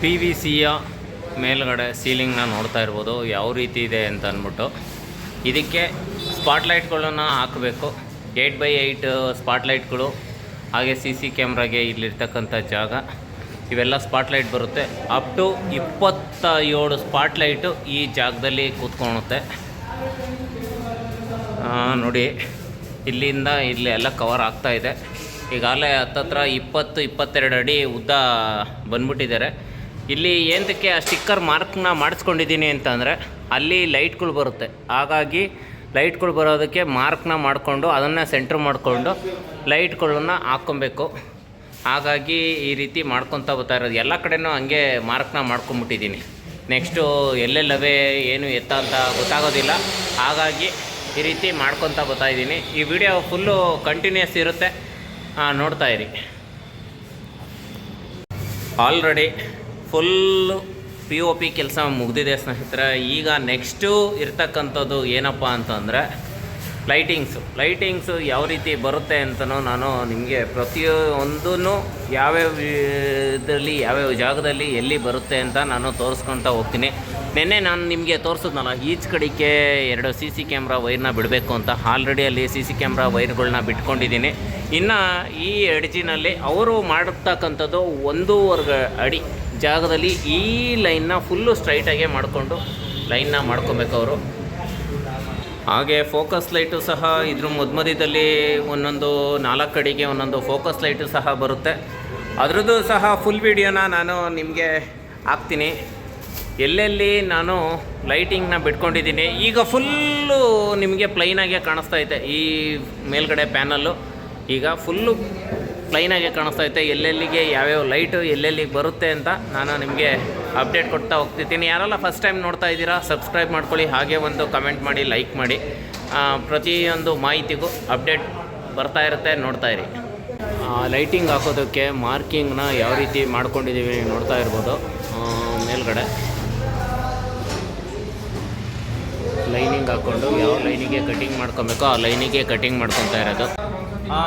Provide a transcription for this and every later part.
PVCಯ ಮೇಲ್ಗಡೆ ಸೀಲಿಂಗ್ನ ನೋಡ್ತಾ ಇರ್ಬೋದು ಯಾವ ರೀತಿ ಇದೆ ಅಂತ ಅಂದ್ಬಿಟ್ಟು. ಇದಕ್ಕೆ ಸ್ಪಾಟ್ಲೈಟ್ಗಳನ್ನು ಹಾಕಬೇಕು. 8x8 ಸ್ಪಾಟ್ಲೈಟ್ಗಳು, ಹಾಗೆ CC ಕ್ಯಾಮ್ರಾಗೆ ಇಲ್ಲಿರ್ತಕ್ಕಂಥ ಜಾಗ, ಇವೆಲ್ಲ ಸ್ಪಾಟ್ಲೈಟ್ ಬರುತ್ತೆ. ಅಪ್ ಟು 27 ಸ್ಪಾಟ್ಲೈಟು ಈ ಜಾಗದಲ್ಲಿ ಕೂತ್ಕೊಳುತ್ತೆ. ನೋಡಿ, ಇಲ್ಲಿಂದ ಇಲ್ಲಿ ಎಲ್ಲ ಕವರ್ ಆಗ್ತಾಯಿದೆ. ಈಗಾಗಲೇ ಹತ್ತತ್ರ 20-22 ಅಡಿ ಉದ್ದ ಬಂದ್ಬಿಟ್ಟಿದ್ದಾರೆ. ಇಲ್ಲಿ ಏನಕ್ಕೆ ಆ ಸ್ಟಿಕ್ಕರ್ ಮಾರ್ಕ್ನ ಮಾಡಿಸ್ಕೊಂಡಿದ್ದೀನಿ ಅಂತಂದರೆ ಅಲ್ಲಿ ಲೈಟ್ಗಳು ಬರುತ್ತೆ. ಹಾಗಾಗಿ ಲೈಟ್ಗಳು ಬರೋದಕ್ಕೆ ಮಾರ್ಕ್ನ ಮಾಡಿಕೊಂಡು ಅದನ್ನು ಸೆಂಟ್ರ್ ಮಾಡಿಕೊಂಡು ಲೈಟ್ಗಳನ್ನು ಹಾಕ್ಕೊಬೇಕು. ಹಾಗಾಗಿ ಈ ರೀತಿ ಮಾಡ್ಕೊತ ಬರ್ತಾ ಇರೋದು. ಎಲ್ಲ ಕಡೆಯೂ ಹಂಗೆ ಮಾರ್ಕ್ನ ಮಾಡ್ಕೊಂಬಿಟ್ಟಿದ್ದೀನಿ. ನೆಕ್ಸ್ಟು ಎಲ್ಲೆಲ್ಲವೇ ಏನು ಎತ್ತ ಅಂತ ಗೊತ್ತಾಗೋದಿಲ್ಲ. ಹಾಗಾಗಿ ಈ ರೀತಿ ಮಾಡ್ಕೊತ ಬರ್ತಾಯಿದ್ದೀನಿ. ಈ ವಿಡಿಯೋ ಫುಲ್ಲು ಕಂಟಿನ್ಯೂಸ್ ಇರುತ್ತೆ, ನೋಡ್ತಾ ಇರಿ. ಆಲ್ರೆಡಿ ಫುಲ್ಲು POP ಕೆಲಸ ಮುಗಿದಿದೆ ಸ್ನೇಹಿತರೆ. ಈಗ ನೆಕ್ಸ್ಟು ಇರ್ತಕ್ಕಂಥದ್ದು ಏನಪ್ಪ ಅಂತಂದರೆ ಲೈಟಿಂಗ್ಸು ಯಾವ ರೀತಿ ಬರುತ್ತೆ ಅಂತಲೂ ನಾನು ನಿಮಗೆ ಪ್ರತಿಯೊಂದೂ ಯಾವ್ಯಾವ ಇದರಲ್ಲಿ ಯಾವ್ಯಾವ ಜಾಗದಲ್ಲಿ ಎಲ್ಲಿ ಬರುತ್ತೆ ಅಂತ ನಾನು ತೋರಿಸ್ಕೊತಾ ಹೋಗ್ತೀನಿ. ನಿನ್ನೆ ನಾನು ನಿಮಗೆ ತೋರಿಸಿದ್ನಲ್ಲ, ಈಚ್ ಕಡೆಗೆ 2 CC ಕ್ಯಾಮ್ರಾ ವೈರ್ನ ಬಿಡಬೇಕು ಅಂತ. ಆಲ್ರೆಡಿ ಅಲ್ಲಿ CC ಕ್ಯಾಮ್ರಾ ವೈರ್ಗಳನ್ನ ಬಿಟ್ಕೊಂಡಿದ್ದೀನಿ. ಇನ್ನು ಈ ಎಡ್ಜಿನಲ್ಲಿ ಅವರು ಮಾಡತಕ್ಕಂಥದ್ದು 1.25 ಅಡಿ ಜಾಗದಲ್ಲಿ ಈ ಲೈನ್ನ ಫುಲ್ಲು ಸ್ಟ್ರೈಟಾಗೆ ಮಾಡಿಕೊಂಡು ಲೈನ್ನ ಮಾಡ್ಕೊಬೇಕು ಅವರು. ಹಾಗೆ ಫೋಕಸ್ ಲೈಟು ಸಹ ಇದ್ರ ಮಧ್ಯದಲ್ಲಿ ಒಂದೊಂದು 4 ಅಡಿಗೆ ಒಂದೊಂದು ಫೋಕಸ್ ಲೈಟು ಸಹ ಬರುತ್ತೆ. ಅದರದ್ದು ಸಹ ಫುಲ್ ವಿಡಿಯೋನ ನಾನು ನಿಮಗೆ ಹಾಕ್ತೀನಿ. ಎಲ್ಲೆಲ್ಲಿ ನಾನು ಲೈಟಿಂಗ್ನ ಬಿಟ್ಕೊಂಡಿದ್ದೀನಿ. ಈಗ ಫುಲ್ಲು ನಿಮಗೆ ಪ್ಲೈನಾಗೆ ಕಾಣಿಸ್ತಾ ಐತೆ. ಈ ಮೇಲ್ಗಡೆ ಪ್ಯಾನಲ್ಲು ಈಗ ಫುಲ್ಲು ಪ್ಲೈನಾಗೆ ಕಾಣಿಸ್ತಾ ಐತೆ. ಎಲ್ಲೆಲ್ಲಿಗೆ ಯಾವ್ಯಾವ ಲೈಟು ಎಲ್ಲೆಲ್ಲಿಗೆ ಬರುತ್ತೆ ಅಂತ ನಾನು ನಿಮಗೆ ಅಪ್ಡೇಟ್ ಕೊಡ್ತಾ ಹೋಗ್ತಿದ್ದೀನಿ. ಯಾರೆಲ್ಲ ಫಸ್ಟ್ ಟೈಮ್ ನೋಡ್ತಾ ಇದ್ದೀರಾ, ಸಬ್ಸ್ಕ್ರೈಬ್ ಮಾಡ್ಕೊಳ್ಳಿ. ಹಾಗೆ ಒಂದು ಕಮೆಂಟ್ ಮಾಡಿ, ಲೈಕ್ ಮಾಡಿ. ಪ್ರತಿಯೊಂದು ಮಾಹಿತಿಗೂ ಅಪ್ಡೇಟ್ ಬರ್ತಾ ಇರುತ್ತೆ, ನೋಡ್ತಾ ಇರಿ. ಲೈಟಿಂಗ್ ಹಾಕೋದಕ್ಕೆ ಮಾರ್ಕಿಂಗ್ನ ಯಾವ ರೀತಿ ಮಾಡ್ಕೊಂಡಿದ್ದೀವಿ ನೋಡ್ತಾ ಇರ್ಬೋದು. ಮೇಲ್ಗಡೆ ಲೈನಿಂಗ್ ಹಾಕ್ಕೊಂಡು ಯಾವ ಲೈನಿಗೆ ಕಟಿಂಗ್ ಮಾಡ್ಕೊಬೇಕೋ ಆ ಲೈನಿಗೆ ಕಟಿಂಗ್ ಮಾಡ್ಕೊತಾ ಇರೋದು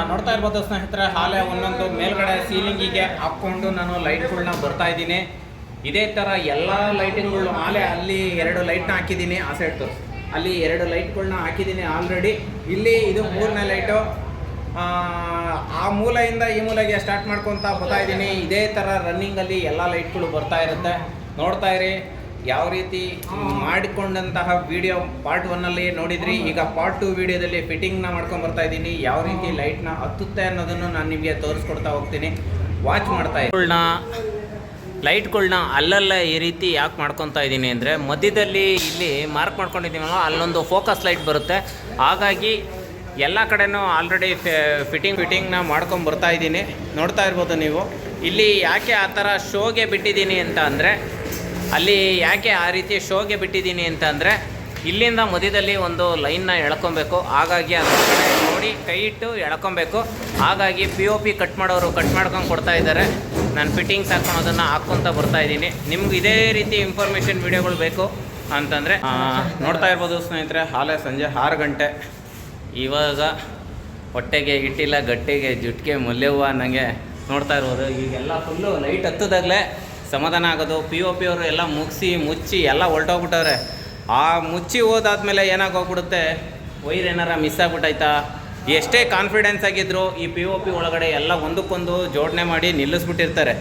ನೋಡ್ತಾ ಇರ್ಬೋದು ಸ್ನೇಹಿತರೆ. ಹಾಲೆ ಒಂದೊಂದು ಮೇಲ್ಗಡೆ ಸೀಲಿಂಗಿಗೆ ಹಾಕ್ಕೊಂಡು ನಾನು ಲೈಟ್ಗಳನ್ನ ಬರ್ತಾ ಇದ್ದೀನಿ. ಇದೇ ಥರ ಎಲ್ಲ ಲೈಟಿಂಗ್ಗಳು ಹಾಲೆ ಅಲ್ಲಿ 2 ಲೈಟ್ನ ಹಾಕಿದ್ದೀನಿ. ಆ ಸೈಡ್ ತೋರಿಸಿ, ಅಲ್ಲಿ 2 ಲೈಟ್ಗಳನ್ನ ಹಾಕಿದ್ದೀನಿ ಆಲ್ರೆಡಿ. ಇಲ್ಲಿ ಇದು 3ನೇ ಲೈಟು. ಆ ಮೂಲೆಯಿಂದ ಈ ಮೂಲೆಗೆ ಸ್ಟಾರ್ಟ್ ಮಾಡ್ಕೊತಾ ಬರ್ತಾ ಇದ್ದೀನಿ. ಇದೇ ಥರ ರನ್ನಿಂಗಲ್ಲಿ ಎಲ್ಲ ಲೈಟ್ಗಳು ಬರ್ತಾ ಇರುತ್ತೆ, ನೋಡ್ತಾ ಇರಿ. ಯಾವ ರೀತಿ ಮಾಡಿಕೊಂಡಂತಹ ವಿಡಿಯೋ ಪಾರ್ಟ್ 1ಅಲ್ಲಿ ನೋಡಿದ್ರಿ. ಈಗ ಪಾರ್ಟ್ 2 ವಿಡಿಯೋದಲ್ಲಿ ಫಿಟ್ಟಿಂಗ್ನ ಮಾಡ್ಕೊಂಡು ಬರ್ತಾ ಇದ್ದೀನಿ. ಯಾವ ರೀತಿ ಲೈಟ್ನ ಹತ್ತುತ್ತೆ ಅನ್ನೋದನ್ನು ನಾನು ನಿಮಗೆ ತೋರಿಸ್ಕೊಡ್ತಾ ಹೋಗ್ತೀನಿ. ವಾಚ್ ಮಾಡ್ತಾ ಇದ್ದೀನಿ. ಲೈಟ್ಗಳನ್ನ ಅಲ್ಲಲ್ಲ ಈ ರೀತಿ ಯಾಕೆ ಮಾಡ್ಕೊತಾ ಇದ್ದೀನಿ ಅಂದರೆ, ಮಧ್ಯದಲ್ಲಿ ಇಲ್ಲಿ ಮಾರ್ಕ್ ಮಾಡ್ಕೊಂಡಿದ್ದೀನಲ್ಲ, ಅಲ್ಲೊಂದು ಫೋಕಸ್ ಲೈಟ್ ಬರುತ್ತೆ. ಹಾಗಾಗಿ ಎಲ್ಲ ಕಡೆನೂ ಆಲ್ರೆಡಿ ಫಿಟ್ಟಿಂಗ್ನ ಮಾಡ್ಕೊಂಡು ಬರ್ತಾ ಇದ್ದೀನಿ, ನೋಡ್ತಾ ಇರ್ಬೋದು ನೀವು. ಇಲ್ಲಿ ಯಾಕೆ ಆ ಥರ ಶೋಗೆ ಬಿಟ್ಟಿದ್ದೀನಿ ಅಂತ ಅಂದರೆ, ಅಲ್ಲಿ ಯಾಕೆ ಆ ರೀತಿ ಶೋಗೆ ಬಿಟ್ಟಿದ್ದೀನಿ ಅಂತ ಅಂದರೆ, ಇಲ್ಲಿಂದ ಮಧ್ಯದಲ್ಲಿ ಒಂದು ಲೈನ್ನ ಎಳ್ಕೊಬೇಕು. ಹಾಗಾಗಿ ಅದರ ಕಡೆ ನೋಡಿ ಕೈ ಇಟ್ಟು ಎಳ್ಕೊಬೇಕು. ಹಾಗಾಗಿ POP ಕಟ್ ಮಾಡೋರು ಕಟ್ ಮಾಡ್ಕೊಂಡು ಕೊಡ್ತಾ ಇದ್ದಾರೆ. ನಾನು ಫಿಟ್ಟಿಂಗ್ಸ್ ಹಾಕ್ಕೊಳೋದನ್ನು ಹಾಕ್ಕೊತ ಬರ್ತಾ ಇದ್ದೀನಿ. ನಿಮ್ಗೆ ಇದೇ ರೀತಿ ಇನ್ಫಾರ್ಮೇಷನ್ ವೀಡಿಯೋಗಳು ಬೇಕು ಅಂತಂದರೆ ನೋಡ್ತಾ ಇರ್ಬೋದು ಸ್ನೇಹಿತರೆ. ಹಾಲೆ ಸಂಜೆ 6 ಗಂಟೆ. ಇವಾಗ ಹೊಟ್ಟೆಗೆ ಇಟ್ಟಿಲ್ಲ, ಗಟ್ಟಿಗೆ ಜುಟ್ಟಿಗೆ ಮುಲ್ಲೆವ್ವ ಅನ್ನಂಗೆ ನೋಡ್ತಾ ಇರ್ಬೋದು. ಈಗೆಲ್ಲ ಫುಲ್ಲು ಲೈಟ್ ಹತ್ತದಾಗಲೇ ಸಮಾಧಾನ ಆಗೋದು. POP ಅವರು ಎಲ್ಲ ಮುಚ್ಚಿ ಎಲ್ಲ ಹೊರಟೋಗ್ಬಿಟ್ಟವ್ರೆ. ಆ ಮುಚ್ಚಿ ಹೋದಾದ್ಮೇಲೆ ಏನಾಗೋಗ್ಬಿಡುತ್ತೆ, ವೈರ್ ಏನಾರ ಮಿಸ್ ಆಗಿಬಿಟ್ಟಾಯ್ತಾ, ಎಷ್ಟೇ ಕಾನ್ಫಿಡೆನ್ಸ್ ಆಗಿದ್ರು ಈ POP ಒಳಗಡೆ ಎಲ್ಲ ಒಂದಕ್ಕೊಂದು ಜೋಡಣೆ ಮಾಡಿ ನಿಲ್ಲಿಸ್ಬಿಟ್ಟಿರ್ತಾರೆ.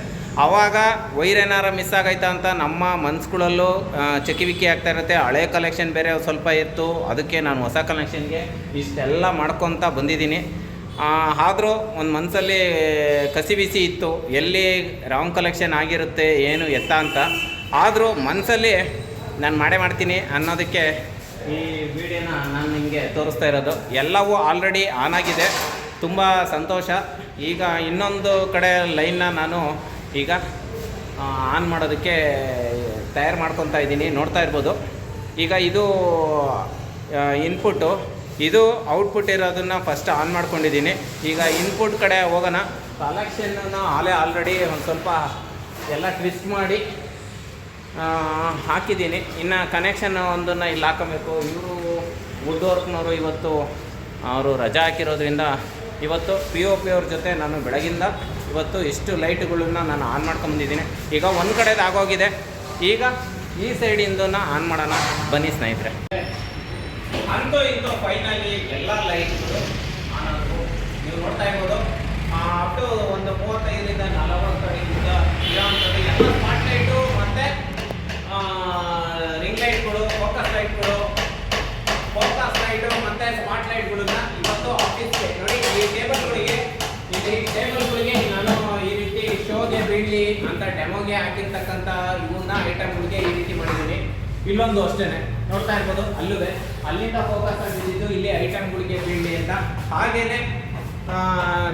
ಆವಾಗ ವೈರ್ ಏನಾರ ಮಿಸ್ ಆಗೈತಾ ಅಂತ ನಮ್ಮ ಮನ್ಸುಗಳಲ್ಲೂ ಚಕಿವಿಕಿ ಆಗ್ತಾ ಇರುತ್ತೆ. ಹಳೆ ಕಲೆಕ್ಷನ್ ಬೇರೆ ಸ್ವಲ್ಪ ಇತ್ತು, ಅದಕ್ಕೆ ನಾನು ಹೊಸ ಕಲೆಕ್ಷನ್ಗೆ ಇಷ್ಟೆಲ್ಲ ಮಾಡ್ಕೊತ ಬಂದಿದ್ದೀನಿ. ಆದರೂ ಒಂದು ಮನಸ್ಸಲ್ಲಿ ಕಸಿ ಬಿಸಿ ಇತ್ತು, ಎಲ್ಲಿ ರಾಂಗ್ ಕಲೆಕ್ಷನ್ ಆಗಿರುತ್ತೆ ಏನು ಎತ್ತ ಅಂತ. ಆದರೂ ಮನಸ್ಸಲ್ಲಿ ನಾನು ಮಾಡ್ತೀನಿ ಅನ್ನೋದಕ್ಕೆ ಈ ವಿಡಿಯೋನ ನಾನು ನಿಮಗೆ ತೋರಿಸ್ತಾ ಇರೋದು. ಎಲ್ಲವೂ ಆಲ್ರೆಡಿ ಆನ್ ಆಗಿದೆ, ತುಂಬ ಸಂತೋಷ. ಈಗ ಇನ್ನೊಂದು ಕಡೆ ಲೈನ್ನ ನಾನು ಈಗ ಆನ್ ಮಾಡೋದಕ್ಕೆ ತಯಾರು ಮಾಡ್ಕೊತಾ ಇದ್ದೀನಿ, ನೋಡ್ತಾ ಇರ್ಬೋದು. ಈಗ ಇದು ಇನ್ಪುಟ್ಟು, ಇದು ಔಟ್ಪುಟ್ ಇರೋದನ್ನು ಫಸ್ಟ್ ಆನ್ ಮಾಡ್ಕೊಂಡಿದ್ದೀನಿ. ಈಗ ಇನ್ಪುಟ್ ಕಡೆ ಹೋಗೋಣ. ಕಲೆಕ್ಷನ್ನು ಆಲ್ರೆಡಿ ಒಂದು ಸ್ವಲ್ಪ ಎಲ್ಲ ಟ್ವಿಸ್ಟ್ ಮಾಡಿ ಹಾಕಿದ್ದೀನಿ. ಇನ್ನು ಕನೆಕ್ಷನ್ ಒಂದನ್ನು ಇಲ್ಲಿ ಹಾಕೋಬೇಕು. ಇವರು ವುಡ್ ವರ್ಕ್ನವರು ಇವತ್ತು ಅವರು ರಜಾ ಹಾಕಿರೋದ್ರಿಂದ ಇವತ್ತು POP ಅವ್ರ ಜೊತೆ ನಾನು ಬೆಳಗಿಂದ ಇವತ್ತು ಇಷ್ಟು ಲೈಟ್ಗಳನ್ನ ನಾನು ಆನ್ ಮಾಡ್ಕೊಂಬಂದಿದ್ದೀನಿ. ಈಗ ಒಂದು ಕಡೆದು ಆಗೋಗಿದೆ, ಈಗ ಈ ಸೈಡಿಂದ ಆನ್ ಮಾಡೋಣ ಬನ್ನಿ ಸ್ನೇಹಿತರೆ. ಅಂತೂ ಇಂತೂ ಫೈನಲಿ ಎಲ್ಲ ಲೈಟ್ಗಳು ಆನ್ ಆದವು. ನೀವು ನೋಡ್ತಾ ಇರ್ಬೋದು ಅಪ್ ಟು ಒಂದು 35ರಿಂದ 40 ಅಡಿಯಿಂದ ಇರೋವಂಥದ್ದು ಎಲ್ಲ ಸ್ಮಾರ್ಟ್ ಲೈಟು ಮತ್ತು ರಿಂಗ್ ಲೈಟ್ಗಳು, ಫೋಕಸ್ ಲೈಟ್ಗಳು ಮತ್ತು ಸ್ಮಾರ್ಟ್ ಲೈಟ್ಗಳನ್ನ ಇವತ್ತು ಆಫೀಸ್ಗೆ ನೋಡಿ ಈ ಟೇಬಲ್ಗಳಿಗೆ ನಾನು ಈ ರೀತಿ ಶೋಗೆ ಬೀಳಲಿ ಅಂತ ಡೆಮೋಗೆ ಹಾಕಿರ್ತಕ್ಕಂಥ ಇವನ್ನ ಐಟಮ್ಗಳಿಗೆ ಈ ರೀತಿ ಮಾಡಿದ್ದೀನಿ. ಇಲ್ಲೊಂದು ಅಷ್ಟೇ ನೋಡ್ತಾ ಇರ್ಬೋದು, ಅಲ್ಲಿಂದ ಫೋಕಸ್ ಆಗಿದ್ದು ಇಲ್ಲಿ ಐಟಮ್ಗಳಿಗೆ ಬೀಳಲಿ ಅಂತ. ಹಾಗೇನೆ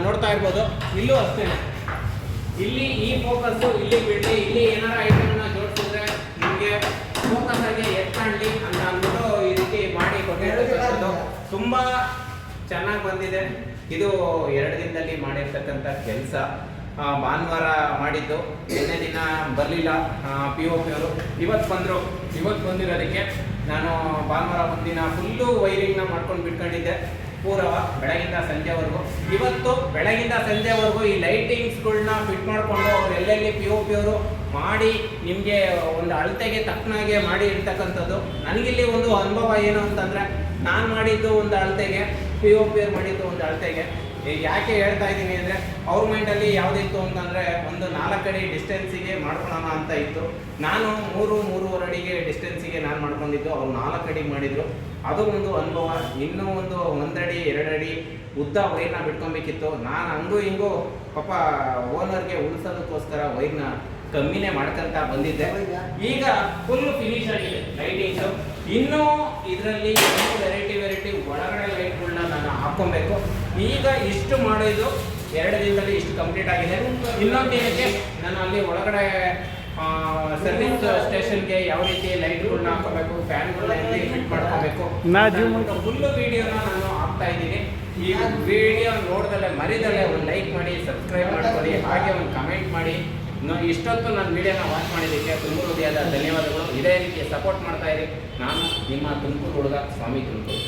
ನೋಡ್ತಾ ಇರ್ಬೋದು ಇಲ್ಲೂ ಅಷ್ಟೇ, ಇಲ್ಲಿ ಈ ಫೋಕಸ್ಸು ಇಲ್ಲಿ ಬೀಳಲಿ, ಇಲ್ಲಿ ಏನಾರ ಐಟಮ್ನ ಜೋಡಿಸಿದ್ರೆ ನಿಮಗೆ ಫೋಕಸ್ ಆಗಿ ಎತ್ಕಾಣಲಿ ಅಂತ ಅಂದ್ಬಿಟ್ಟು ಈ ರೀತಿ ಮಾಡಿ ಕೊಟ್ಟಿರ್ತಕ್ಕಂಥದ್ದು ತುಂಬ ಚೆನ್ನಾಗಿ ಬಂದಿದೆ. ಇದು 2 ದಿನದಲ್ಲಿ ಮಾಡಿರ್ತಕ್ಕಂಥ ಕೆಲಸ. ಭಾನುವಾರ ಮಾಡಿದ್ದು, ನಿನ್ನೆ ದಿನ ಬರಲಿಲ್ಲ POP ಅವರು, ಇವತ್ತು ಬಂದಿರೋದಕ್ಕೆ ನಾನು ಭಾನುವಾರ ಒಂದಿನ ಫುಲ್ಲು ವೈರಿಂಗ್ನ ಮಾಡ್ಕೊಂಡು ಬಿಟ್ಕೊಂಡಿದ್ದೆ ಪೂರವ ಬೆಳಗಿಂದ ಸಂಜೆವರೆಗೂ. ಇವತ್ತು ಬೆಳಗಿಂದ ಸಂಜೆವರೆಗೂ ಈ ಲೈಟಿಂಗ್ಸ್ಗಳನ್ನ ಫಿಟ್ ಮಾಡಿಕೊಂಡು ಅವ್ರು ಎಲ್ಲೆಲ್ಲಿ POP ಅವರು ಮಾಡಿ ನಿಮಗೆ ಒಂದು ಅಳತೆಗೆ ತಕ್ಕನಾಗೆ ಮಾಡಿ ಇರ್ತಕ್ಕಂಥದ್ದು. ನನಗಿಲ್ಲಿ ಒಂದು ಅನುಭವ ಏನು ಅಂತಂದರೆ, ನಾನು ಮಾಡಿದ್ದು ಒಂದು ಅಳತೆಗೆ, POP ಅವ್ರು ಮಾಡಿದ್ದು ಒಂದು ಅಳತೆಗೆ. ಯಾಕೆ ಹೇಳ್ತಾ ಇದ್ದೀನಿ ಅಂದರೆ, ಅವ್ರ ಮೈಂಡಲ್ಲಿ ಯಾವುದಿತ್ತು ಅಂತಂದರೆ ಒಂದು 4 ಅಡಿ ಡಿಸ್ಟೆನ್ಸಿಗೆ ಮಾಡ್ಕೊಳ್ಳೋಣ ಅಂತ ಇತ್ತು. ನಾನು 3-3.5 ಅಡಿಗೆ ಡಿಸ್ಟೆನ್ಸಿಗೆ ನಾನು ಮಾಡ್ಕೊಂಡಿದ್ದು, ಅವ್ರು 4 ಅಡಿಗೆ ಮಾಡಿದರು. ಅದು ಒಂದು ಅನುಭವ. ಇನ್ನೂ ಒಂದು 1 ಅಡಿ 2 ಅಡಿ ಉದ್ದ ವೈರ್ನ ಬಿಟ್ಕೊಬೇಕಿತ್ತು. ನಾನು ಹಂಗೂ ಹಿಂಗೂ ಪಾಪ ಓನರ್ಗೆ ಉಳಿಸೋದಕ್ಕೋಸ್ಕರ ವೈರ್ನ ಕಮ್ಮಿನೇ ಮಾಡ್ಕೊಂತ ಬಂದಿದ್ದೆ. ಈಗ ಫುಲ್ ಫಿನಿಶ್ ಆಗಿದೆ ಲೈಟಿಂಗ್ಸು. ಇನ್ನೂ ಇದರಲ್ಲಿ ವೆರೈಟಿ ಒಳಗಡೆ ಲೈಟ್ಗಳನ್ನ ನಾನು ಹಾಕ್ಕೊಬೇಕು. ಈಗ ಇಷ್ಟು ಮಾಡಿದ್ದು 2 ದಿನದಲ್ಲಿ ಇಷ್ಟು ಕಂಪ್ಲೀಟ್ ಆಗಿದೆ. ಇನ್ನೊಂದು ದಿನಕ್ಕೆ ನಾನು ಅಲ್ಲಿ ಒಳಗಡೆ ಸರ್ವಿಸ್ ಸ್ಟೇಷನ್ಗೆ ಯಾವ ರೀತಿ ಲೈಟ್ಗಳನ್ನ ಹಾಕೋಬೇಕು, ಫ್ಯಾನ್ಗಳನ್ನ ಎಲ್ಲಿ ಫಿಟ್ ಮಾಡ್ಕೋಬೇಕು, ಫುಲ್ಲು ವಿಡಿಯೋನ ನಾನು ಹಾಕ್ತಾ ಇದ್ದೀನಿ. ಈ ವಿಡಿಯೋ ನೋಡ್ದಲ್ಲೇ ಮರಿದಲ್ಲೇ ಒಂದು ಲೈಕ್ ಮಾಡಿ, ಸಬ್ಸ್ಕ್ರೈಬ್ ಮಾಡ್ಕೊಳ್ಳಿ, ಹಾಗೆ ಒಂದು ಕಮೆಂಟ್ ಮಾಡಿ. ಇಷ್ಟೊತ್ತು ನನ್ನ ವಿಡಿಯೋನ ವಾಚ್ ಮಾಡಿದ್ದಕ್ಕೆ ತುಂಬ ಹೃದಯದ ಧನ್ಯವಾದಗಳು. ಇದೇ ರೀತಿ ಸಪೋರ್ಟ್ ಮಾಡ್ತಾ ಇರಿ. ನಾನು ನಿಮ್ಮ ತುಮಕೂರು ಹುಡುಗ ಸ್ವಾಮಿ ತುಮಕೂರು.